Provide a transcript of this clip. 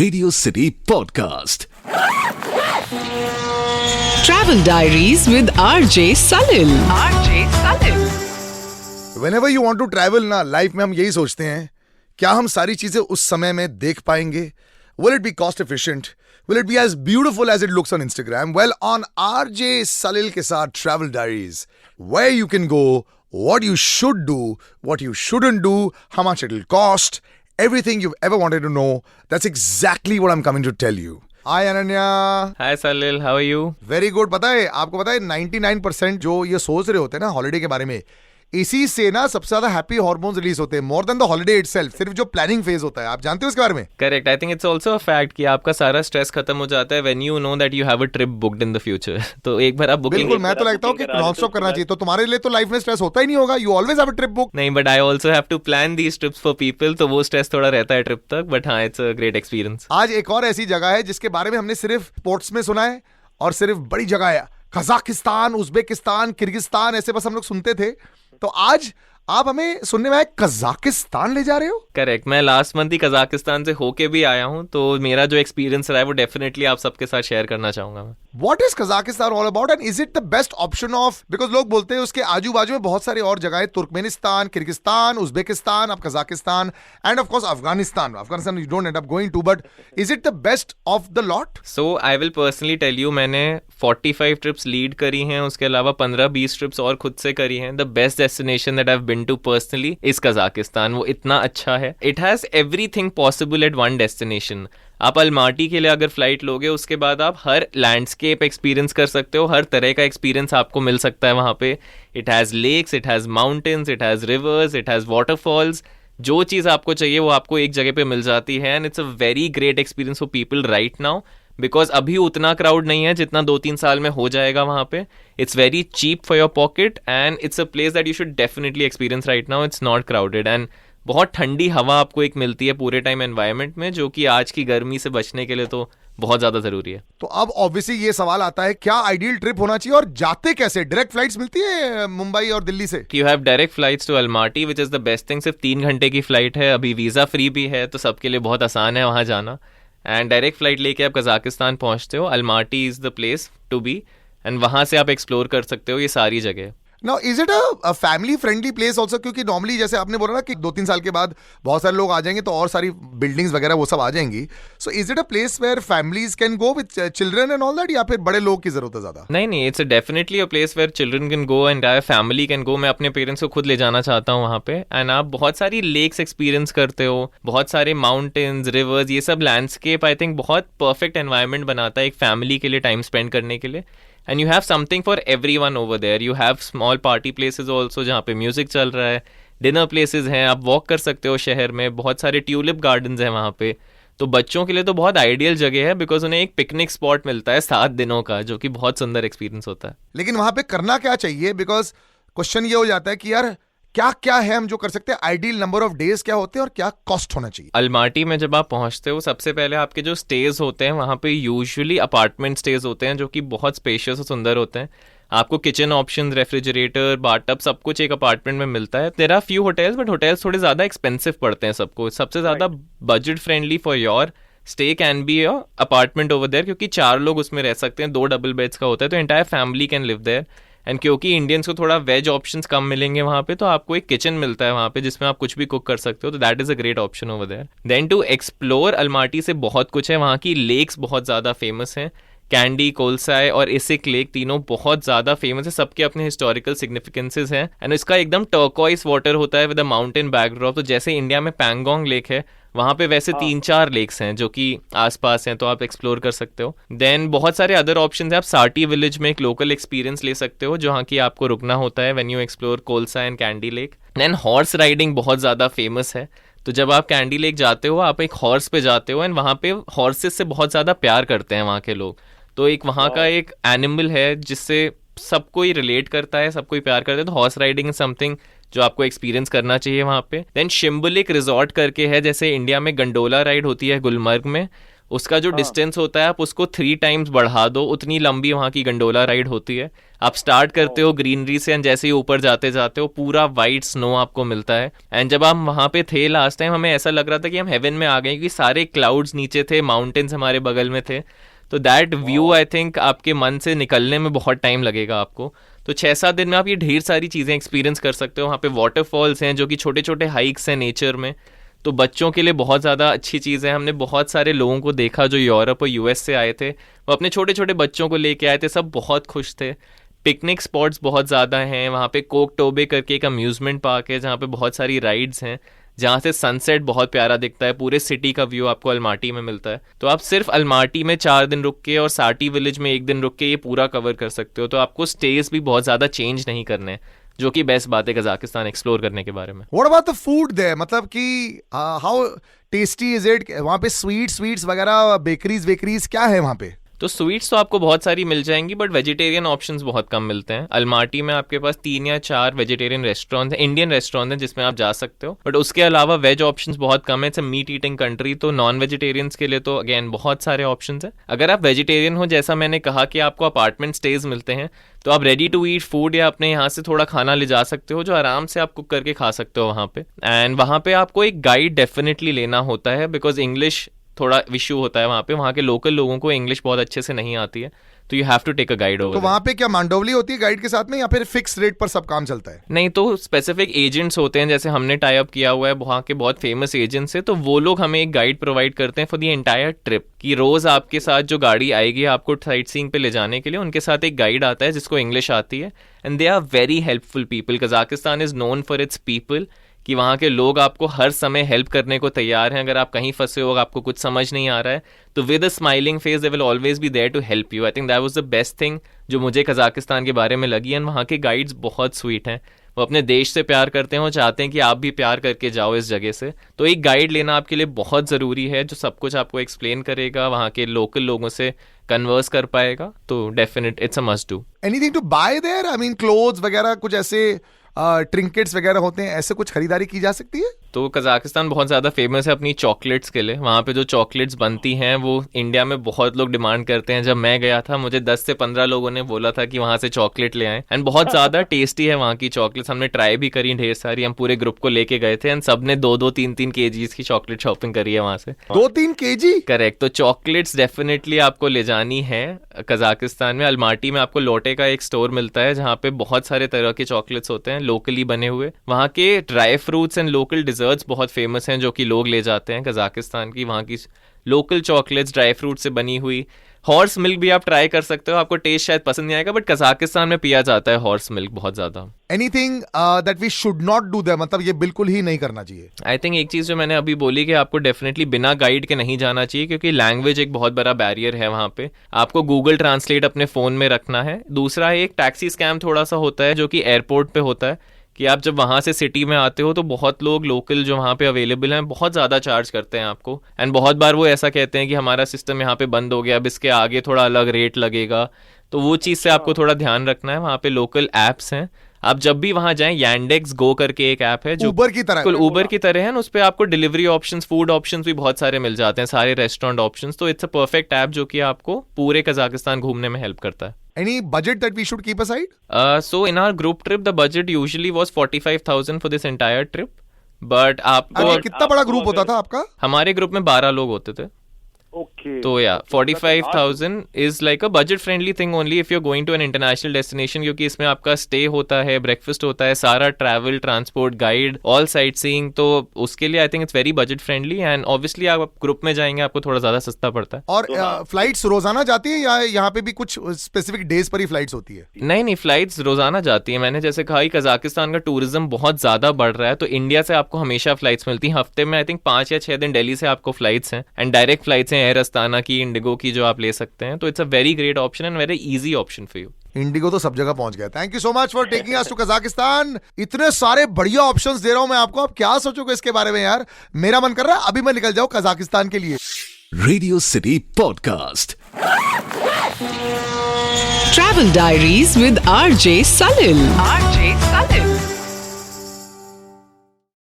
Radio City Podcast. Travel Diaries with RJ Salil. RJ Salil. Whenever you want to travel ना life में हम यही सोचते हैं, क्या हम सारी चीजें उस समय में देख पाएंगे? Will it be cost efficient? Will it be as beautiful as it looks on Instagram? Well, on RJ Salil के साथ Travel Diaries, where you can go, what you should do, what you shouldn't do, how much it'll cost, everything you've ever wanted to know. That's exactly what I'm coming to tell you. Hi Ananya. Hi Salil, how are you? Very good. पता है आपको, पता है 99% जो ये सोच रहे होते हैं ना हॉलिडे के बारे में, इसी से ना सबसे ज्यादा हैप्पी हार्मोन्स रिलीज होते हैं, more than the holiday itself. सिर्फ जो प्लानिंग फेज होता है, आप जानते हो इसके बारे में? Correct. I think it's also a fact कि आपका सारा स्ट्रेस खत्म हो जाता है when you know that you have a trip booked in the future. तो एक बार आप बुकिंग, बिल्कुल, मैं तो लगता हूँ कि नॉन स्टॉप करना चाहिए. तो तुम्हारे लिए तो लाइफ में स्ट्रेस होता ही नहीं होगा. You always have a trip book. नहीं, but I also have to plan these trips for people, तो वो स्ट्रेस थोड़ा रहता है ट्रिप तक. बट हाँ, इट्स अ ग्रेट एक्सपीरियंस. आज एक और ऐसी जगह है जिसके बारे में हमने सिर्फ पोर्ट्स में सुना है और सिर्फ बड़ी जगह है. कजाकिस्तान, उज्बेकिस्तान, किर्गिस्तान, ऐसे बस हम लोग सुनते थे. तो आज आप हमें सुनने में आए कजाकिस्तान ले जा रहे हो. करेक्ट. मैं लास्ट मंथ ही कजाकिस्तान से होके भी आया हूँ, तो मेरा जो एक्सपीरियंस रहा है वो डेफिनेटली आप सबके साथ शेयर करना चाहूंगा मैं. What is Kazakhstan all about and is it the best option of, because लोग बोलते हैं उसके आजू बाजू में बहुत सारी और जगहें, तुर्कमेनिस्तान, किर्गिस्तान, उज्बेकिस्तान, अब Kazakhstan and of course Afghanistan you don't end up going to, but is it the best of the lot? So I will personally tell you, मैंने 45 ट्रिप्स लीड करी हैं, उसके अलावा 15-20 ट्रिप्स और खुद से करी हैं. The best destination that I have been to personally is Kazakhstan. वो इतना अच्छा है. It has everything possible at one destination. आप अलमाटी के लिए अगर फ्लाइट लोगे, उसके बाद आप हर लैंडस्केप एक्सपीरियंस कर सकते हो. हर तरह का एक्सपीरियंस आपको मिल सकता है वहाँ पे. It has lakes, it has mountains, it has rivers, it has waterfalls. जो चीज़ आपको चाहिए वो आपको एक जगह पे मिल जाती है. And it's a very great experience for people right now, because अभी उतना क्राउड नहीं है जितना 2-3 साल में हो जाएगा वहाँ पे. It's very cheap for your pocket and it's a place that you should definitely experience right now. It's not crowded and बहुत ठंडी हवा आपको एक मिलती है पूरे टाइम एनवायरनमेंट में, जो कि आज की गर्मी से बचने के लिए तो बहुत ज्यादा जरूरी है. तो अब ऑब्वियसली ये सवाल आता है, क्या आइडियल ट्रिप होना चाहिए और जाते कैसे? डायरेक्ट फ्लाइट्स मिलती है मुंबई और दिल्ली से? You have direct flights to Almaty which is the best thing. सिर्फ 3 घंटे की फ्लाइट है. अभी वीजा फ्री भी है, तो सबके लिए बहुत आसान है वहाँ जाना. एंड डायरेक्ट फ्लाइट लेके आप कजाकिस्तान पहुंचते हो. Almaty is the place to be and वहां से आप एक्सप्लोर कर सकते हो ये सारी जगह. Now, is it a family friendly place also? क्योंकि नॉर्मली जैसे आपने बोला ना कि 2-3 साल के बाद बहुत सारे लोग आ जाएंगे तो और सारी बिल्डिंग्स वगैरह वो सब आ जाएंगी. So is it a place where families can go with children and all that, या फिर बड़े लोग की जरूरत है ज्यादा? नहीं, it's definitely a place where children can go, entire family can go. मैं अपने पेरेंट्स को खुद ले जाना चाहता हूँ वहाँ पे. एंड आप बहुत सारी लेक्स एक्सपीरियंस करते हो, बहुत सारे माउंटेन्स, रिवर्स, ये सब लैंडस्केप आई थिंक बहुत परफेक्ट एनवायरनमेंट बनाता है एक फैमिली के लिए टाइम स्पेंड करने के लिए. And you have something for everyone over there. You have small party places also जहाँ पे म्यूजिक चल रहा है. डिनर प्लेसेस हैं, आप वॉक कर सकते हो शहर में. बहुत सारे ट्यूलिप गार्डन्स हैं वहाँ पे. तो बच्चों के लिए तो बहुत आइडियल जगह है, बिकॉज उन्हें एक पिकनिक स्पॉट मिलता है 7 दिनों का, जो कि बहुत सुंदर एक्सपीरियंस होता है. लेकिन वहाँ पे करना क्या चाहिए? बिकॉज क्वेश्चन ये हो जाता है कि यार क्या क्या है हम जो कर सकते हैं, आइडियल नंबर ऑफ डेज क्या होते हैं और क्या कॉस्ट होना चाहिए? अलमाटी में जब आप पहुंचते हो, सबसे पहले आपके जो स्टेज होते हैं वहाँ पे यूजुअली अपार्टमेंट स्टेज होते हैं, जो कि बहुत स्पेशियस और सुंदर होते हैं. आपको किचन ऑप्शन, रेफ्रिजरेटर, बाथटब, सब कुछ एक अपार्टमेंट में मिलता है. There are few hotels, but hotels थोड़े ज्यादा एक्सपेंसिव पड़ते हैं सबको. सबसे ज्यादा budget friendly for your stay can be your apartment over there, क्योंकि 4 लोग उसमें रह सकते हैं. 2 डबल बेड्स का होता है, तो entire family can live there. And क्योंकि इंडियंस को थोड़ा वेज ऑप्शंस कम मिलेंगे वहाँ पे, तो आपको एक किचन मिलता है वहाँ पे जिसमें आप कुछ भी कुक कर सकते हो. तो that is a great option over there. Then to explore Almaty से बहुत कुछ है. वहाँ की लेक्स बहुत ज़्यादा फेमस हैं. कैंडी, कोलसाई और इसिक लेक तीनों बहुत ज़्यादा फेमस है. सबके अपने हिस्टोरिकल सिग्निफिकेंसेस हैं. एंड इसका एकदम टर्कोइस वाटर होता है विद अ माउंटेन बैकड्रॉप. तो जैसे इंडिया में पैंगोंग लेक है, वहाँ पे वैसे 3-4 लेक्स हैं जो कि आसपास हैं, तो आप एक्सप्लोर कर सकते हो. देन बहुत सारे अदर ऑप्शंस हैं. आप साटी विलेज में एक लोकल एक्सपीरियंस ले सकते हो, जहाँ की आपको रुकना होता है व्हेन यू एक्सप्लोर कोलसा and Kandy lake. Then horse riding बहुत ज़्यादा फेमस है. तो जब आप कैंडी लेक जाते हो, आप एक हॉर्स पे जाते हो, एंड वहाँ पे हॉर्सेस से बहुत ज़्यादा प्यार करते हैं वहाँ के लोग. तो एक वहाँ का एक एनिमल है जिससे सब कोई रिलेट करता है, सब कोई प्यार करता है. तो हॉर्स राइडिंग इज समथिंग जो आपको एक्सपीरियंस करना चाहिए वहाँ पे. देन शिम्बुलिक रिजॉर्ट करके है, जैसे इंडिया में गंडोला राइड होती है गुलमर्ग में, उसका जो डिस्टेंस होता है आप उसको 3 टाइम्स बढ़ा दो, उतनी लंबी वहाँ की गंडोला राइड होती है। आप स्टार्ट करते हो ग्रीनरी से एंड जैसे ही ऊपर जाते जाते हो पूरा वाइट स्नो आपको मिलता है। एंड जब हम वहाँ पे थे लास्ट टाइम, हमें ऐसा लग रहा था कि हम हेवन में आ गए, क्योंकि सारे क्लाउड्स नीचे थे, माउंटेन्स हमारे बगल में थे। तो दैट व्यू आई थिंक आपके मन से निकलने में बहुत टाइम लगेगा आपको। तो 6-7 दिन में आप ये ढेर सारी चीज़ें एक्सपीरियंस कर सकते हो। वहाँ पे वाटरफॉल्स हैं जो कि छोटे छोटे हाइक्स हैं नेचर में, तो बच्चों के लिए बहुत ज़्यादा अच्छी चीज़ है। हमने बहुत सारे लोगों को देखा जो यूरोप और यूएस से आए थे, वो अपने छोटे छोटे बच्चों को लेके आए थे, सब बहुत खुश थे। पिकनिक स्पॉट्स बहुत ज़्यादा हैं वहाँ पे। कोक टोबे करके एक अम्यूज़मेंट पार्क है जहाँ पे बहुत सारी राइड्स हैं, जहाँ से सनसेट बहुत प्यारा दिखता है, पूरे सिटी का व्यू आपको अल्माटी में मिलता है। तो आप सिर्फ अल्माटी में 4 दिन रुक के और साटी विलेज में 1 दिन रुक के ये पूरा कवर कर सकते हो। तो आपको स्टेज भी बहुत ज़्यादा चेंज नहीं करने, जो कि बेस्ट बात है कजाकिस्तान एक्सप्लोर करने के बारे में। What about the food there? मतलब कि how tasty is it? वहाँ पे स्वीट्स वगैरह, बेकरीज क्या है वहाँ पे? तो स्वीट्स तो आपको बहुत सारी मिल जाएंगी, बट वेजिटेरियन ऑप्शंस बहुत कम मिलते हैं। अल्माटी में आपके पास 3 या 4 वेजिटेरियन रेस्टोरेंट हैं, इंडियन रेस्टोरेंट हैं जिसमें आप जा सकते हो, बट उसके अलावा वेज ऑप्शंस बहुत कम है। It's a meat eating country, तो नॉन वेजिटेरियंस के लिए तो अगेन बहुत सारे ऑप्शंस हैं। अगर आप वेजिटेरियन हो, जैसा मैंने कहा कि आपको अपार्टमेंट स्टेज मिलते हैं, तो आप रेडी टू ईट फूड या अपने यहाँ से थोड़ा खाना ले जा सकते हो, जो आराम से आप कुक करके खा सकते हो वहाँ पे। एंड वहाँ पे आपको एक गाइड डेफिनेटली लेना होता है, बिकॉज इंग्लिश थोड़ा इशू होता है वहाँ पे। वहाँ के लोकल लोगों को इंग्लिश बहुत अच्छे से नहीं आती है, तो you have to take a guide over. तो वहाँ पे क्या मांडोवली होती है गाइड के साथ में, या फिर फिक्स रेट पर सब काम चलता है? नहीं, तो स्पेसिफिक एजेंट्स होते हैं, जैसे हमने टाई अप किया हुआ है वहाँ के बहुत फेमस एजेंट्स है, तो वो लोग हमें एक गाइड प्रोवाइड करते हैं फॉर द एंटायर ट्रिप, कि रोज आपके साथ जो गाड़ी आएगी आपको साइट सीइंग पे ले जाने के लिए, उनके साथ एक गाइड आता है जिसको इंग्लिश आती है। And they are very helpful people. Kazakhstan is known for its people, कि वहाँ के लोग आपको हर समय हेल्प करने को तैयार हैं। अगर आप कहीं फंसे हो, आपको कुछ समझ नहीं आ रहा है, तो with a smiling face they will always be there to help you. I think that was the best thing जो मुझे कजाकिस्तान के बारे में लगी। एंड वहाँ के गाइड्स बहुत स्वीट हैं, वो अपने देश से प्यार करते हैं, वो चाहते हैं कि आप भी प्यार करके जाओ इस जगह से। तो एक गाइड लेना आपके लिए बहुत ज़रूरी है, जो सब कुछ आपको एक्सप्लेन करेगा, वहाँ के लोकल लोगों से कन्वर्स कर पाएगा। तो definite it's a must do. Anything to buy there? I mean clothes वगैरह कुछ ऐसे ट्रिंकेट्स वगैरह होते हैं, ऐसे कुछ खरीदारी की जा सकती है? तो कजाकिस्तान बहुत ज़्यादा फेमस है अपनी चॉकलेट्स के लिए। वहाँ पे जो चॉकलेट्स बनती हैं वो इंडिया में बहुत लोग डिमांड करते हैं। जब मैं गया था, मुझे 10 से 15 लोगों ने बोला था कि वहाँ से चॉकलेट ले आएं, एंड बहुत ज़्यादा टेस्टी है वहाँ की चॉकलेट्स। हमने ट्राई भी करी ढेर सारी, हम पूरे ग्रुप को लेके गए थे, एंड सबने 2-2, 3-3 kgs की चॉकलेट शॉपिंग करी है वहाँ से। 2-3 kg? करेक्ट। तो चॉकलेट्स डेफिनेटली आपको ले जानी है कजाकिस्तान में। अल्माटी में आपको लोटे का एक स्टोर मिलता है जहाँ पे बहुत सारे तरह के चॉकलेट्स होते हैं लोकली बने हुए। वहाँ के dry fruits and local desserts बहुत फेमस हैं जो कि लोग ले जाते हैं कजाकिस्तान की। वहाँ की लोकल चॉकलेट्स ड्राई फ्रूट से बनी हुई। हॉर्स मिल्क भी आप ट्राई कर सकते हो, आपको टेस्ट शायद पसंद नहीं आएगा, बट कजाकिस्तान में पिया जाता है हॉर्स मिल्क बहुत ज्यादा। Anything that we should not do there, मतलब ये बिल्कुल ही नहीं करना चाहिए? आई थिंक एक चीज जो मैंने अभी बोली कि आपको डेफिनेटली बिना गाइड के नहीं जाना चाहिए, क्योंकि लैंग्वेज एक बहुत बड़ा बैरियर है वहाँ पे। आपको गूगल ट्रांसलेट अपने फोन में रखना है। दूसरा एक टैक्सी स्कैम थोड़ा सा होता है जो कि एयरपोर्ट पे होता है, कि आप जब वहाँ से सिटी में आते हो तो बहुत लोग लोकल जो वहाँ पे अवेलेबल हैं बहुत ज़्यादा चार्ज करते हैं आपको। एंड बहुत बार वो ऐसा कहते हैं कि हमारा सिस्टम यहाँ पे बंद हो गया, अब इसके आगे थोड़ा अलग रेट लगेगा। तो वो चीज़ से आपको थोड़ा ध्यान रखना है। वहाँ पे लोकल ऐप्स हैं, आप जब भी वहाँ जाएं, यांडेक्स गो करके एक ऐप है जो ऊबर की तरह है, उस पर आपको डिलीवरी ऑप्शंस, फूड ऑप्शंस भी बहुत सारे मिल जाते हैं, सारे रेस्टोरेंट ऑप्शंस। तो इट्स अ परफेक्ट ऐप जो कि आपको पूरे कजाकिस्तान घूमने में हेल्प करता है। Any budget that we should keep aside? So in our group trip, the budget usually was 45,000 for this entire trip. But आपको कितना बड़ा ग्रुप होता था आपका? हमारे ग्रुप में 12 लोग होते थे। Okay. तो या 45,000 is like a budget friendly thing only if you are going to an international destination, क्योंकि इसमें आपका स्टे होता है, ब्रेकफास्ट होता है, सारा travel, transport, guide, all sight seeing. तो उसके लिए I think it's very budget friendly. And obviously आप ग्रुप में जाएंगे आपको थोड़ा ज्यादा सस्ता पड़ता है। और फ्लाइट्स रोजाना जाती है या यहाँ पे भी कुछ स्पेसिफिक डेज पर ही फ्लाइट्स होती है? नहीं, फ्लाइट्स रोजाना जाती है। मैंने जैसे कहा कि कजाकिस्तान का टूरिज्म बहुत ज्यादा बढ़ रहा है, तो इंडिया से आपको हमेशा फ्लाइट्स मिलती हैं। हफ्ते में आई थिंक 5 या 6 दिन दिल्ली से आपको फ्लाइट्स हैं, एंड डायरेक्ट फ्लाइट्स हैं एयर अस्ताना की, इंडिगो की, जो आप ले सकते हैं। तो it's a very great option and very easy option for you. IndiGo तो सब जगह पहुंच गया। Thank you so much for taking us to Kazakhstan. इतने सारे बढ़िया ऑप्शंस दे रहा हूं मैं आपको, आप क्या सोचोगे इसके बारे में यार? मेरा मन कर रहा है अभी मैं निकल जाऊं कजाकिस्तान के लिए। Radio City Podcast. Travel Diaries with RJ Salil.